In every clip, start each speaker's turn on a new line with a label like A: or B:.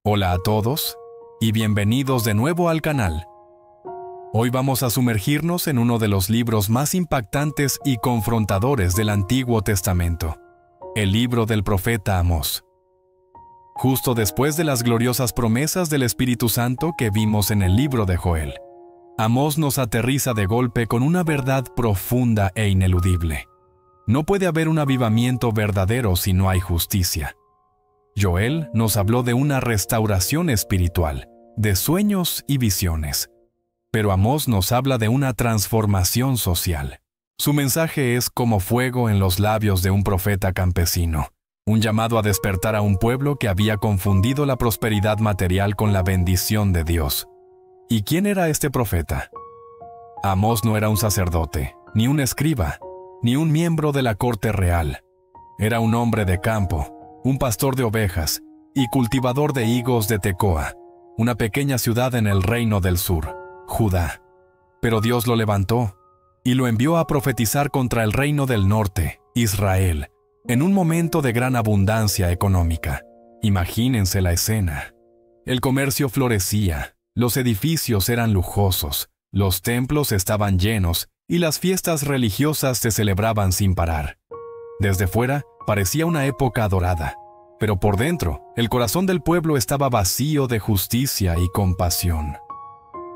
A: Hola a todos y bienvenidos de nuevo al canal. Hoy vamos a sumergirnos en uno de los libros más impactantes y confrontadores del Antiguo Testamento, el libro del profeta Amós. Justo después de las gloriosas promesas del Espíritu Santo que vimos en el libro de Joel, Amós nos aterriza de golpe con una verdad profunda e ineludible. No puede haber un avivamiento verdadero si no hay justicia. Joel nos habló de una restauración espiritual, de sueños y visiones. Pero Amós nos habla de una transformación social. Su mensaje es como fuego en los labios de un profeta campesino, un llamado a despertar a un pueblo que había confundido la prosperidad material con la bendición de Dios. ¿Y quién era este profeta? Amós no era un sacerdote, ni un escriba, ni un miembro de la corte real. Era un hombre de campo, un pastor de ovejas y cultivador de higos de Tecoa, una pequeña ciudad en el reino del sur, Judá. Pero Dios lo levantó y lo envió a profetizar contra el reino del norte, Israel, en un momento de gran abundancia económica. Imagínense la escena. El comercio florecía, los edificios eran lujosos, los templos estaban llenos y las fiestas religiosas se celebraban sin parar. Desde fuera, parecía una época dorada, pero por dentro, el corazón del pueblo estaba vacío de justicia y compasión.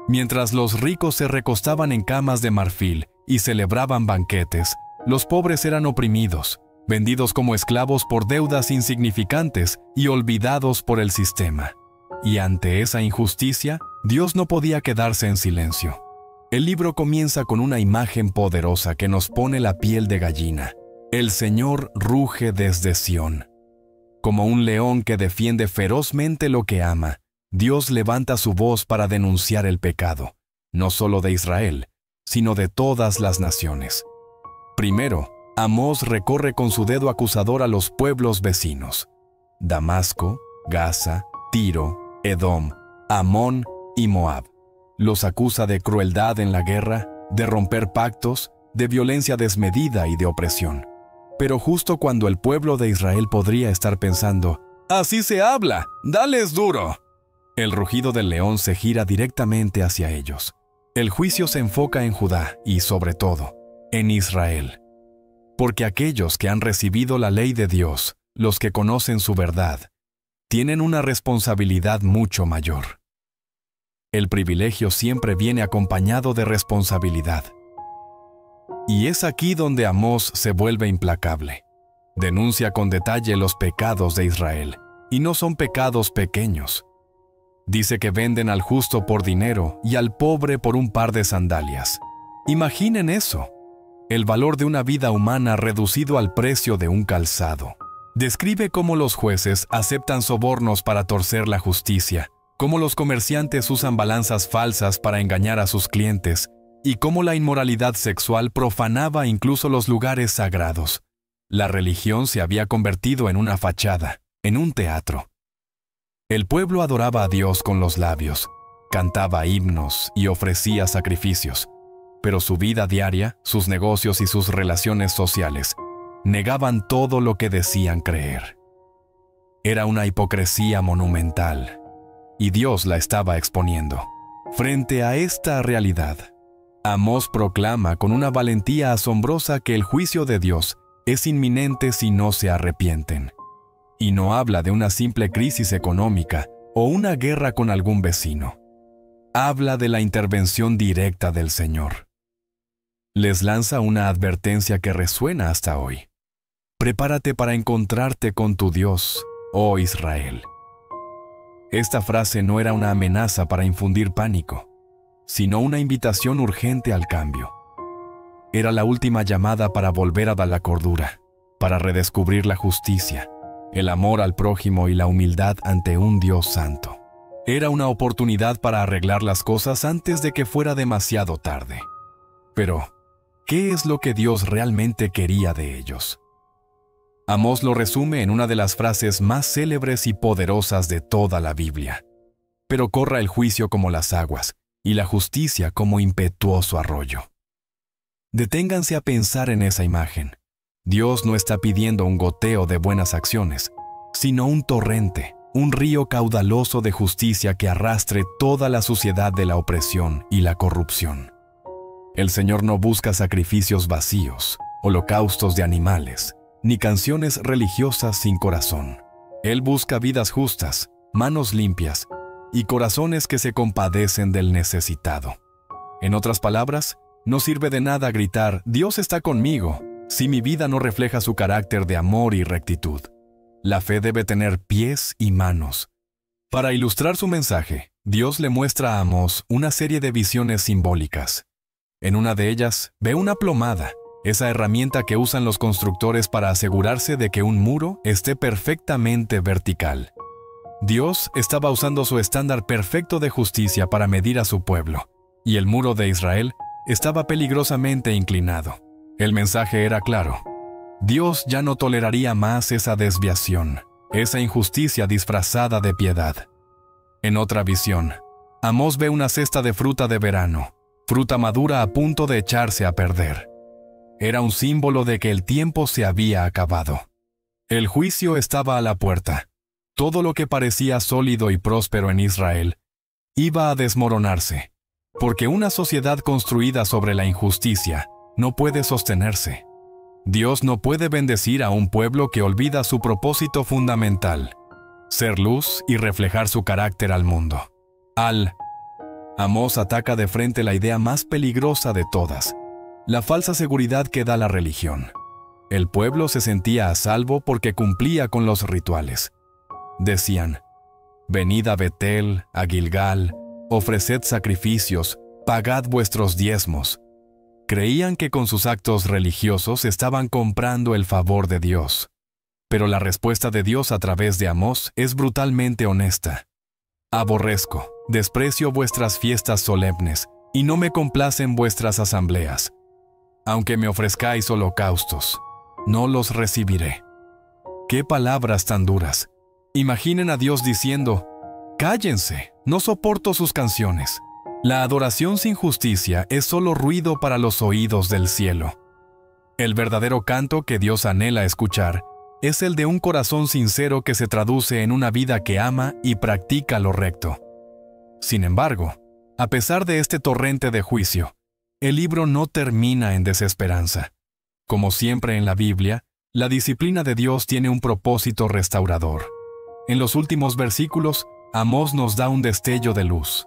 A: Mientras los ricos se recostaban en camas de marfil y celebraban banquetes, los pobres eran oprimidos, vendidos como esclavos por deudas insignificantes y olvidados por el sistema. Y ante esa injusticia, Dios no podía quedarse en silencio. El libro comienza con una imagen poderosa que nos pone la piel de gallina. El Señor ruge desde Sión. Como un león que defiende ferozmente lo que ama, Dios levanta su voz para denunciar el pecado, no solo de Israel, sino de todas las naciones. Primero, Amós recorre con su dedo acusador a los pueblos vecinos: Damasco, Gaza, Tiro, Edom, Amón y Moab. Los acusa de crueldad en la guerra, de romper pactos, de violencia desmedida y de opresión. Pero justo cuando el pueblo de Israel podría estar pensando: «¡Así se habla! ¡Dales duro!», el rugido del león se gira directamente hacia ellos. El juicio se enfoca en Judá y, sobre todo, en Israel. Porque aquellos que han recibido la ley de Dios, los que conocen su verdad, tienen una responsabilidad mucho mayor. El privilegio siempre viene acompañado de responsabilidad. Y es aquí donde Amós se vuelve implacable. Denuncia con detalle los pecados de Israel, y no son pecados pequeños. Dice que venden al justo por dinero y al pobre por un par de sandalias. Imaginen eso, el valor de una vida humana reducido al precio de un calzado. Describe cómo los jueces aceptan sobornos para torcer la justicia, cómo los comerciantes usan balanzas falsas para engañar a sus clientes, y cómo la inmoralidad sexual profanaba incluso los lugares sagrados. La religión se había convertido en una fachada, en un teatro. El pueblo adoraba a Dios con los labios, cantaba himnos y ofrecía sacrificios, pero su vida diaria, sus negocios y sus relaciones sociales negaban todo lo que decían creer. Era una hipocresía monumental, y Dios la estaba exponiendo. Frente a esta realidad, Amós proclama con una valentía asombrosa que el juicio de Dios es inminente si no se arrepienten. Y no habla de una simple crisis económica o una guerra con algún vecino. Habla de la intervención directa del Señor. Les lanza una advertencia que resuena hasta hoy. Prepárate para encontrarte con tu Dios, oh Israel. Esta frase no era una amenaza para infundir pánico, sino una invitación urgente al cambio. Era la última llamada para volver a la cordura, para redescubrir la justicia, el amor al prójimo y la humildad ante un Dios santo. Era una oportunidad para arreglar las cosas antes de que fuera demasiado tarde. Pero, ¿qué es lo que Dios realmente quería de ellos? Amós lo resume en una de las frases más célebres y poderosas de toda la Biblia. Pero corra el juicio como las aguas, y la justicia como impetuoso arroyo. Deténganse a pensar en esa imagen. Dios no está pidiendo un goteo de buenas acciones, sino un torrente, un río caudaloso de justicia que arrastre toda la suciedad de la opresión y la corrupción. El Señor no busca sacrificios vacíos, holocaustos de animales, ni canciones religiosas sin corazón. Él busca vidas justas, manos limpias y corazones que se compadecen del necesitado. En otras palabras, no sirve de nada gritar, «Dios está conmigo», si mi vida no refleja su carácter de amor y rectitud. La fe debe tener pies y manos. Para ilustrar su mensaje, Dios le muestra a Amós una serie de visiones simbólicas. En una de ellas, ve una plomada, esa herramienta que usan los constructores para asegurarse de que un muro esté perfectamente vertical. Dios estaba usando su estándar perfecto de justicia para medir a su pueblo, y el muro de Israel estaba peligrosamente inclinado. El mensaje era claro. Dios ya no toleraría más esa desviación, esa injusticia disfrazada de piedad. En otra visión, Amós ve una cesta de fruta de verano, fruta madura a punto de echarse a perder. Era un símbolo de que el tiempo se había acabado. El juicio estaba a la puerta. Todo lo que parecía sólido y próspero en Israel iba a desmoronarse, porque una sociedad construida sobre la injusticia no puede sostenerse. Dios no puede bendecir a un pueblo que olvida su propósito fundamental, ser luz y reflejar su carácter al mundo. Amós ataca de frente la idea más peligrosa de todas, la falsa seguridad que da la religión. El pueblo se sentía a salvo porque cumplía con los rituales. Decían, «Venid a Betel, a Gilgal, ofreced sacrificios, pagad vuestros diezmos». Creían que con sus actos religiosos estaban comprando el favor de Dios. Pero la respuesta de Dios a través de Amós es brutalmente honesta. «Aborrezco, desprecio vuestras fiestas solemnes, y no me complacen vuestras asambleas. Aunque me ofrezcáis holocaustos, no los recibiré». ¡Qué palabras tan duras! Imaginen a Dios diciendo, «Cállense, no soporto sus canciones». La adoración sin justicia es solo ruido para los oídos del cielo. El verdadero canto que Dios anhela escuchar es el de un corazón sincero que se traduce en una vida que ama y practica lo recto. Sin embargo, a pesar de este torrente de juicio, el libro no termina en desesperanza. Como siempre en la Biblia, la disciplina de Dios tiene un propósito restaurador. En los últimos versículos, Amós nos da un destello de luz.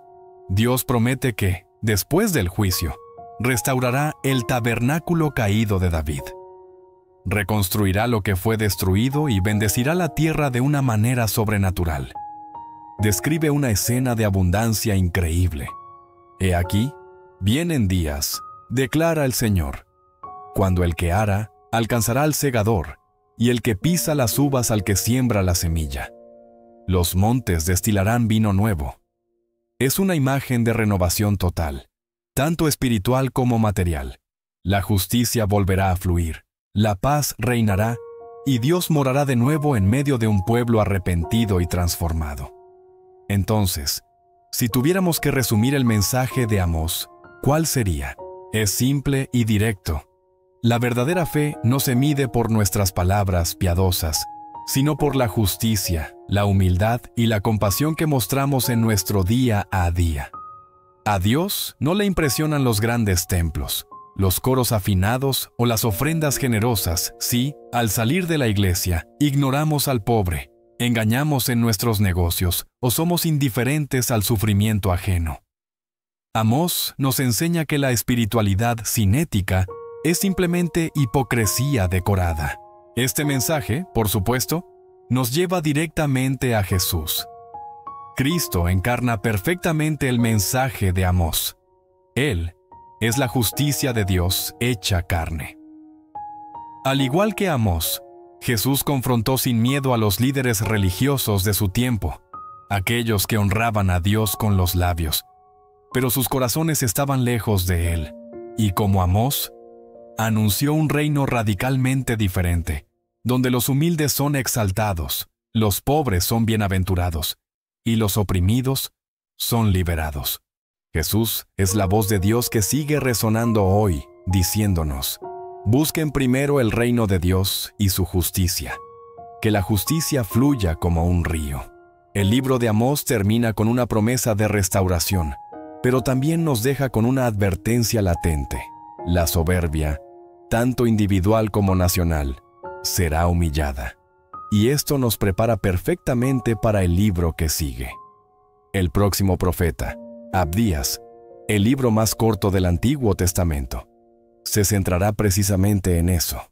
A: Dios promete que, después del juicio, restaurará el tabernáculo caído de David. Reconstruirá lo que fue destruido y bendecirá la tierra de una manera sobrenatural. Describe una escena de abundancia increíble. He aquí, vienen días, declara el Señor, cuando el que ara alcanzará al segador, y el que pisa las uvas al que siembra la semilla. Los montes destilarán vino nuevo. Es una imagen de renovación total, tanto espiritual como material. La justicia volverá a fluir, la paz reinará, y Dios morará de nuevo en medio de un pueblo arrepentido y transformado. Entonces, si tuviéramos que resumir el mensaje de Amós, ¿cuál sería? Es simple y directo. La verdadera fe no se mide por nuestras palabras piadosas, sino por la justicia, la humildad y la compasión que mostramos en nuestro día a día. A Dios no le impresionan los grandes templos, los coros afinados o las ofrendas generosas si, al salir de la iglesia, ignoramos al pobre, engañamos en nuestros negocios o somos indiferentes al sufrimiento ajeno. Amós nos enseña que la espiritualidad sin ética es simplemente hipocresía decorada. Este mensaje, por supuesto, nos lleva directamente a Jesús. Cristo encarna perfectamente el mensaje de Amós. Él es la justicia de Dios hecha carne. Al igual que Amós, Jesús confrontó sin miedo a los líderes religiosos de su tiempo, aquellos que honraban a Dios con los labios, pero sus corazones estaban lejos de Él, y como Amós, anunció un reino radicalmente diferente, donde los humildes son exaltados, los pobres son bienaventurados, y los oprimidos son liberados. Jesús es la voz de Dios que sigue resonando hoy, diciéndonos, busquen primero el reino de Dios y su justicia, que la justicia fluya como un río. El libro de Amós termina con una promesa de restauración, pero también nos deja con una advertencia latente. La soberbia, tanto individual como nacional, será humillada. Y esto nos prepara perfectamente para el libro que sigue. El próximo profeta, Abdías, el libro más corto del Antiguo Testamento, se centrará precisamente en eso,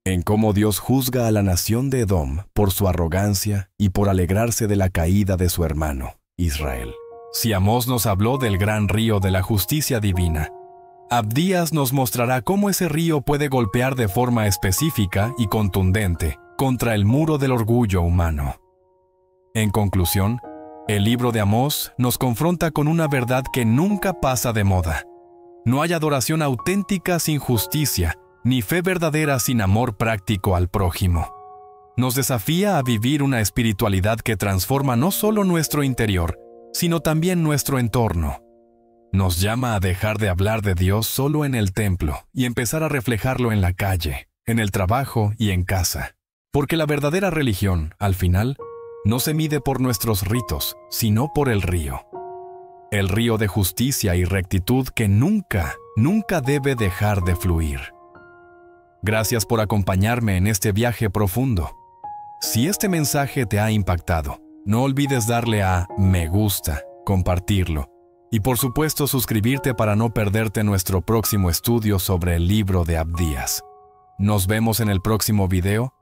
A: en cómo Dios juzga a la nación de Edom por su arrogancia y por alegrarse de la caída de su hermano, Israel. Si Amós nos habló del gran río de la justicia divina, Abdías nos mostrará cómo ese río puede golpear de forma específica y contundente contra el muro del orgullo humano. En conclusión, el libro de Amós nos confronta con una verdad que nunca pasa de moda. No hay adoración auténtica sin justicia, ni fe verdadera sin amor práctico al prójimo. Nos desafía a vivir una espiritualidad que transforma no solo nuestro interior, sino también nuestro entorno. Nos llama a dejar de hablar de Dios solo en el templo y empezar a reflejarlo en la calle, en el trabajo y en casa. Porque la verdadera religión, al final, no se mide por nuestros ritos, sino por el río. El río de justicia y rectitud que nunca, nunca debe dejar de fluir. Gracias por acompañarme en este viaje profundo. Si este mensaje te ha impactado, no olvides darle a me gusta, compartirlo y por supuesto suscribirte para no perderte nuestro próximo estudio sobre el libro de Abdías. Nos vemos en el próximo video.